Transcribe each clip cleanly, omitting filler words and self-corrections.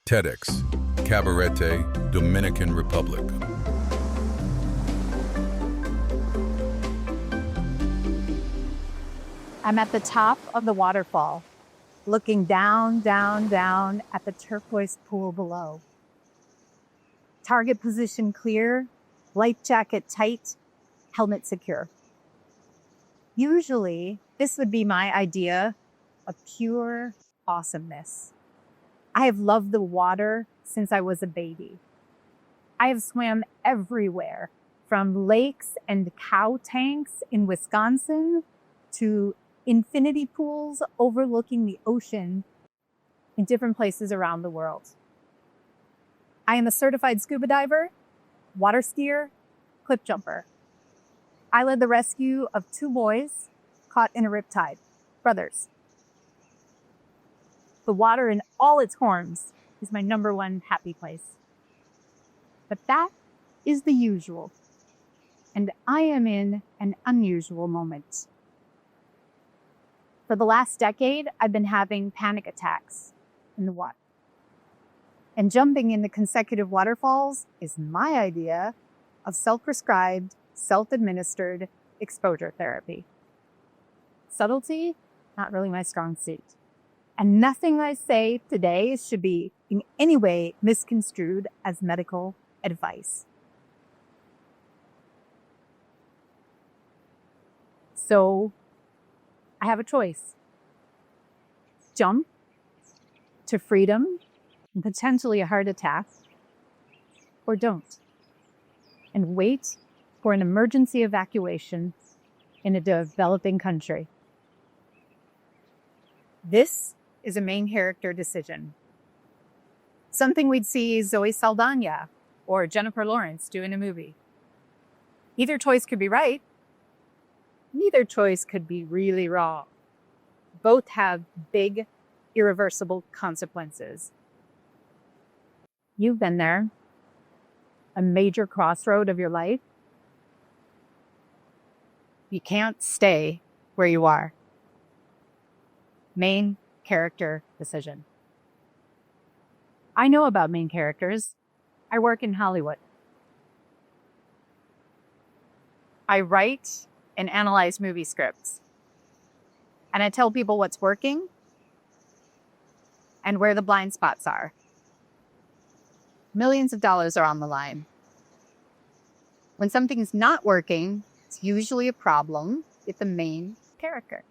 TEDxCabarete, Dominican Republic. I'm at the top of the waterfall, looking down, down, down at the turquoise pool below. Target position clear, life jacket tight, helmet secure. Usually, this would be my idea of pure awesomeness. I have loved the water since I was a baby. I have swam everywhere, from lakes and cow tanks in Wisconsin to infinity pools overlooking the ocean in different places around the world. I am a certified scuba diver, water skier, cliff jumper. I led the rescue of 2 boys caught in a riptide, brothers. The water in all its forms is my #1 happy place. But that is the usual, and I am in an unusual moment. For the last decade, I've been having panic attacks in the water. And jumping in the consecutive waterfalls is my idea of self-prescribed, self-administered exposure therapy. Subtlety, not really my strong suit. And nothing I say today should be in any way misconstrued as medical advice. So I have a choice. Jump to freedom and potentially a heart attack, or don't, and wait for an emergency evacuation in a developing country. This is a main character decision. Something we'd see Zoe Saldana or Jennifer Lawrence do in a movie. Either choice could be right. Neither choice could be really wrong. Both have big, irreversible consequences. You've been there. A major crossroad of your life. You can't stay where you are. Main character decision. I know about main characters. I work in Hollywood. I write and analyze movie scripts. And I tell people what's working and where the blind spots are. Millions of dollars are on the line. When something is not working, it's usually a problem with the main character.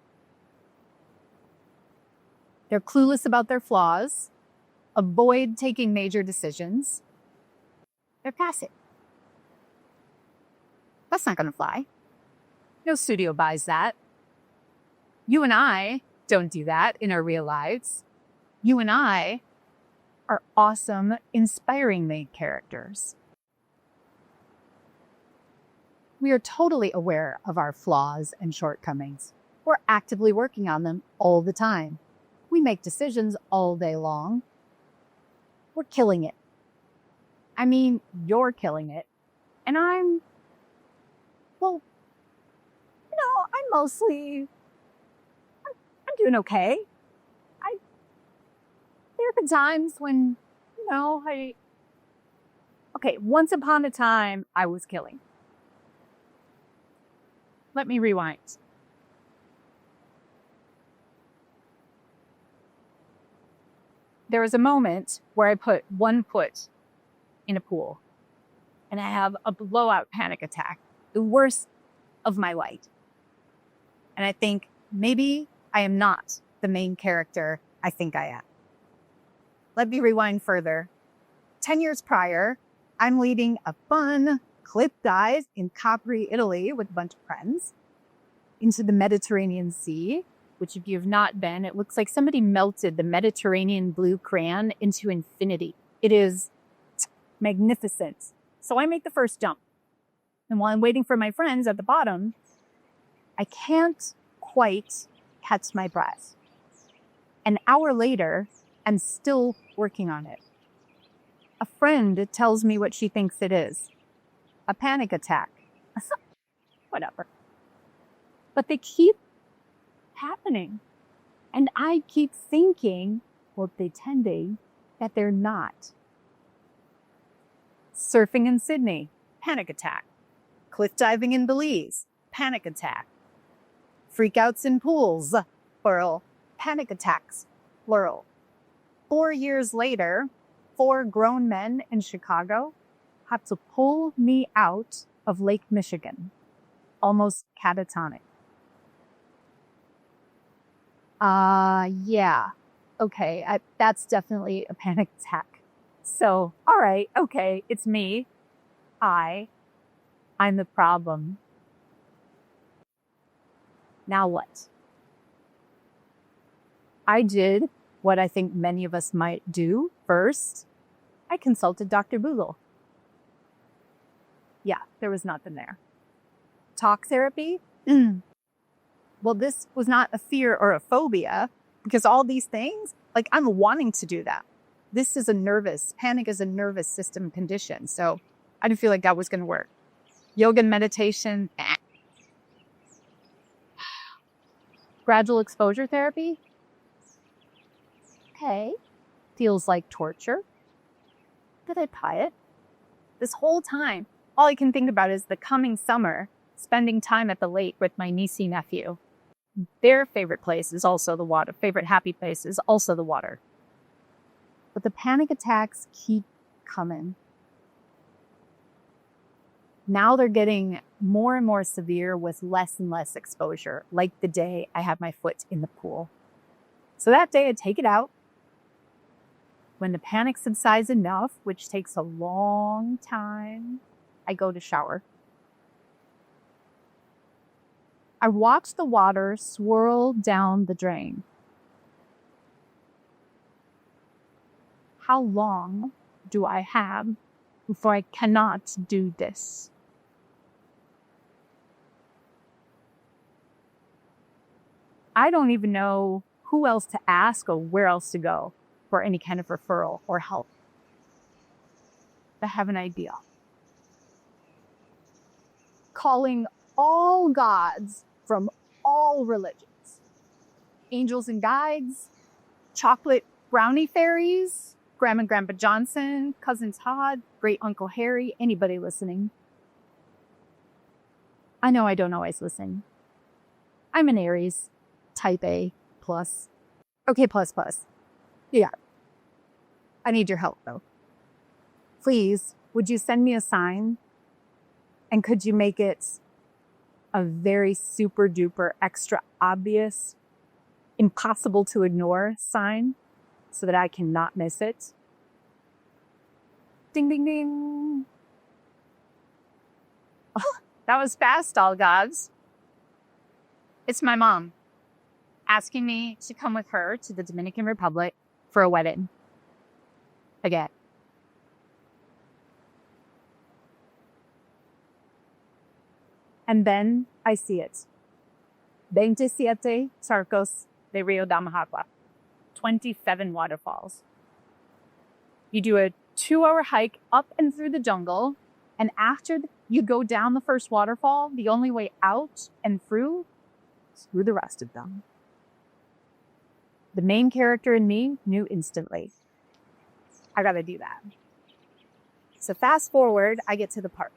They're clueless about their flaws, avoid taking major decisions. They're passive. That's not going to fly. No studio buys that. You and I don't do that in our real lives. You and I are awesome, inspiring main characters. We are totally aware of our flaws and shortcomings. We're actively working on them all the time. We make decisions all day long. We're killing it. I mean, you're killing it. And I'm doing okay. There have been times when, once upon a time, I was killing. Let me rewind. There was a moment where I put 1 foot in a pool and I have a blowout panic attack, the worst of my life. And I think maybe I am not the main character I think I am. Let me rewind further. 10 years prior, I'm leading a fun cliff dive in Capri, Italy with a bunch of friends into the Mediterranean Sea, which if you have not been, it looks like somebody melted the Mediterranean blue crayon into infinity. It is magnificent. So I make the first jump. And while I'm waiting for my friends at the bottom, I can't quite catch my breath. An hour later, I'm still working on it. A friend tells me what she thinks it is. A panic attack. Whatever. But they keep happening. And I keep thinking, or pretending, that they're not. Surfing in Sydney, panic attack. Cliff diving in Belize, panic attack. Freakouts in pools, plural. Panic attacks, plural. 4 years later, 4 grown men in Chicago had to pull me out of Lake Michigan, almost catatonic. Yeah. Okay, that's definitely a panic attack. So, all right, okay, it's me. I'm the problem. Now what? I did what I think many of us might do first. I consulted Dr. Boodle. Yeah, there was nothing there. Talk therapy? Well, this was not a fear or a phobia, because all these things, like, I'm wanting to do that. Panic is a nervous system condition. So I didn't feel like that was going to work. Yoga and meditation, Gradual exposure therapy? Okay. Feels like torture. Did I buy it? This whole time, all I can think about is the coming summer, spending time at the lake with my niecey nephew. Their favorite place is also the water. Favorite happy place is also the water. But the panic attacks keep coming. Now they're getting more and more severe with less and less exposure, like the day I had my foot in the pool. So that day I take it out. When the panic subsides enough, which takes a long time, I go to shower. I watch the water swirl down the drain. How long do I have before I cannot do this? I don't even know who else to ask or where else to go for any kind of referral or help. I have an idea. Calling all gods from all religions. Angels and guides, chocolate brownie fairies, Grandma and Grandpa Johnson, Cousin Todd, Great Uncle Harry, anybody listening. I know I don't always listen. I'm an Aries, type A, plus. Okay, plus. Yeah. I need your help, though. Please, would you send me a sign? And could you make it a very super duper extra obvious, impossible to ignore sign so that I cannot miss it? Ding, ding, ding. Oh, that was fast, all gods. It's my mom asking me to come with her to the Dominican Republic for a wedding. Again. And then I see it. 27 Charcos de Rio da Mahagua. 27 waterfalls. You do a 2-hour hike up and through the jungle, and after you go down the first waterfall, the only way out and through is through the rest of them. The main character in me knew instantly. I gotta do that. So fast forward, I get to the park.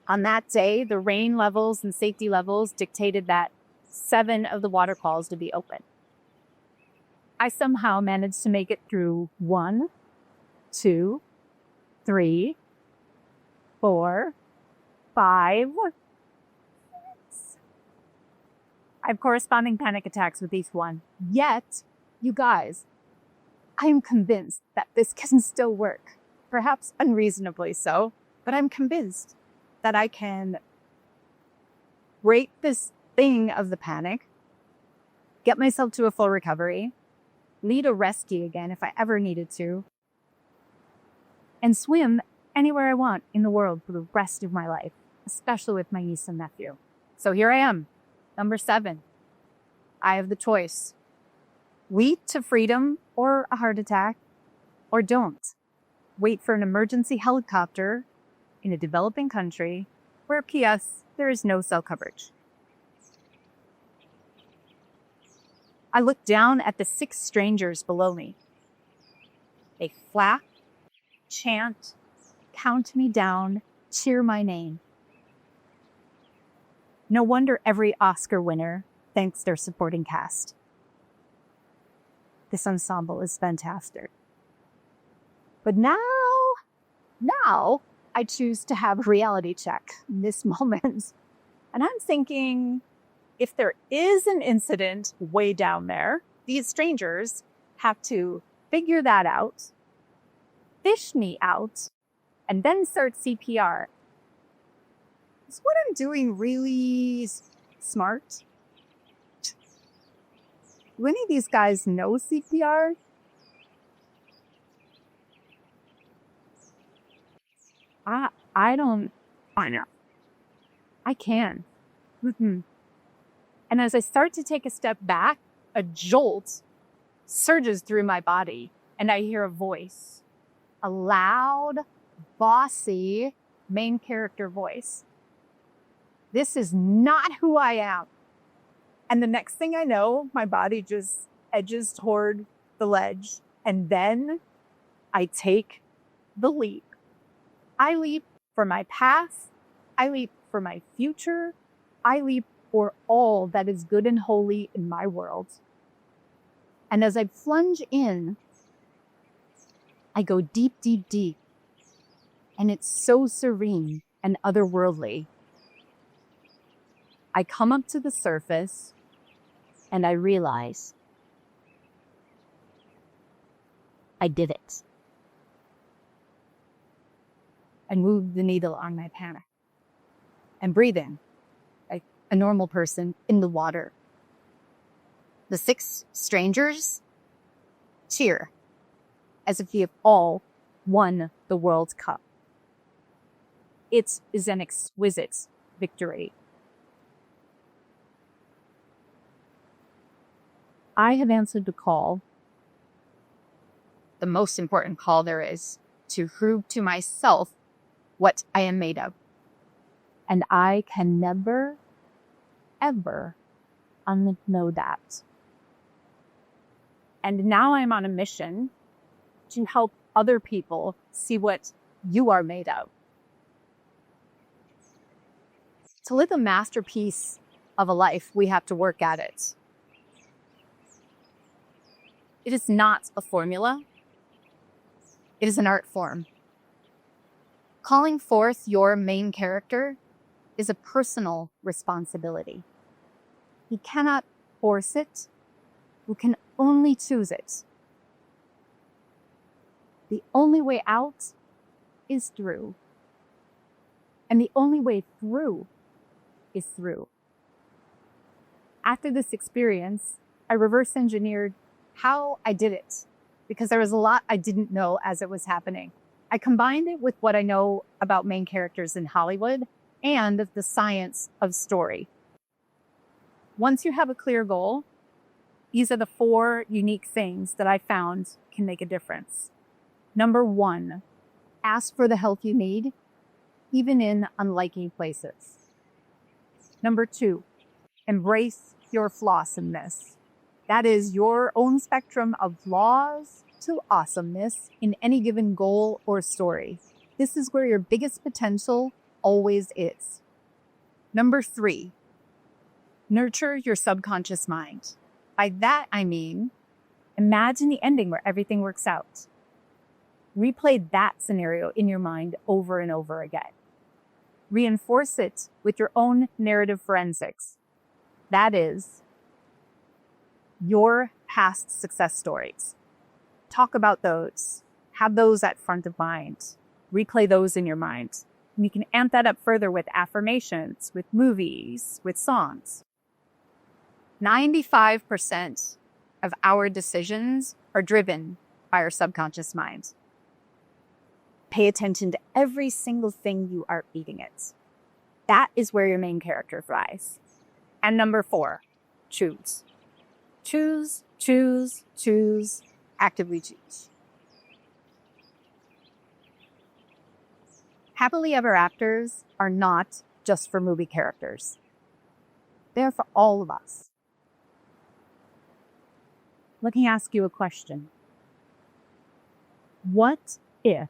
On that day, the rain levels and safety levels dictated that 7 of the waterfalls to be open. I somehow managed to make it through 1, 2, 3, 4, 5, 6. I have corresponding panic attacks with each one. Yet, you guys, I am convinced that this can still work. Perhaps unreasonably so, but I'm convinced that I can break this thing of the panic, get myself to a full recovery, lead a rescue again if I ever needed to, and swim anywhere I want in the world for the rest of my life, especially with my niece and nephew. So here I am, number 7. I have the choice. Leap to freedom or a heart attack, or don't. Wait for an emergency helicopter in a developing country where, P.S., there is no cell coverage. I look down at the 6 strangers below me. They flap, chant, count me down, cheer my name. No wonder every Oscar winner thanks their supporting cast. This ensemble is fantastic. But now I choose to have a reality check in this moment. And I'm thinking, if there is an incident way down there, these strangers have to figure that out, fish me out, and then start CPR. Is what I'm doing really smart? Do any of these guys know CPR? I don't. I know. I can. Mm-hmm. And as I start to take a step back, a jolt surges through my body, and I hear a voice, a loud, bossy main character voice. This is not who I am. And the next thing I know, my body just edges toward the ledge, and then I take the leap. I leap for my past. I leap for my future. I leap for all that is good and holy in my world. And as I plunge in, I go deep, deep, deep. And it's so serene and otherworldly. I come up to the surface and I realize I did it. I moved the needle on my panic and breathe in like a normal person in the water. The 6 strangers cheer as if we have all won the World Cup. It is an exquisite victory. I have answered the call, the most important call there is, to prove to myself what I am made of. And I can never, ever unknow that. And now I'm on a mission to help other people see what you are made of. To live a masterpiece of a life, we have to work at it. It is not a formula. It is an art form. Calling forth your main character is a personal responsibility. You cannot force it. You can only choose it. The only way out is through. And the only way through is through. After this experience, I reverse engineered how I did it, because there was a lot I didn't know as it was happening. I combined it with what I know about main characters in Hollywood and the science of story. Once you have a clear goal, these are the 4 unique things that I found can make a difference. Number 1, ask for the help you need, even in unlikely places. Number 2, embrace your flawsomeness. That is your own spectrum of flaws to awesomeness in any given goal or story. This is where your biggest potential always is. Number 3, nurture your subconscious mind. By that, I mean, imagine the ending where everything works out. Replay that scenario in your mind over and over again. Reinforce it with your own narrative forensics. That is, your past success stories. Talk about those. Have those at front of mind. Replay those in your mind. And you can amp that up further with affirmations, with movies, with songs. 95% of our decisions are driven by our subconscious mind. Pay attention to every single thing you are feeding it. That is where your main character thrives. And number 4, choose. Choose, choose, choose, actively choose. Happily ever afters are not just for movie characters. They're for all of us. Let me ask you a question. What if?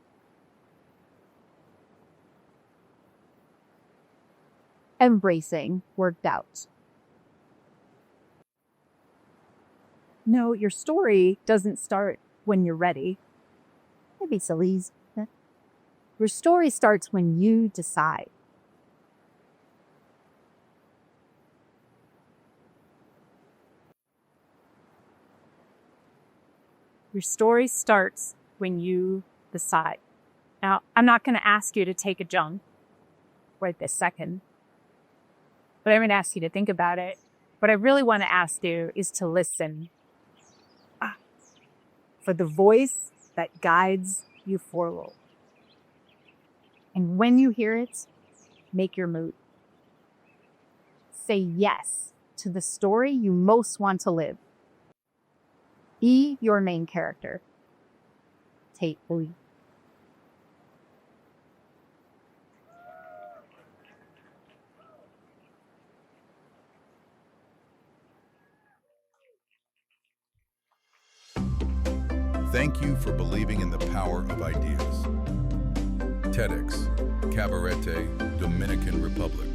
Embracing worked out. No, your story doesn't start when you're ready. Maybe sillies. Your story starts when you decide. Your story starts when you decide. Now, I'm not going to ask you to take a jump right this second, but I'm going to ask you to think about it. What I really want to ask you is to listen for the voice that guides you forward. And when you hear it, make your move. Say yes to the story you most want to live. Be your main character. Take the lead. Thank you for believing in the power of ideas. TEDxCabarete, Dominican Republic.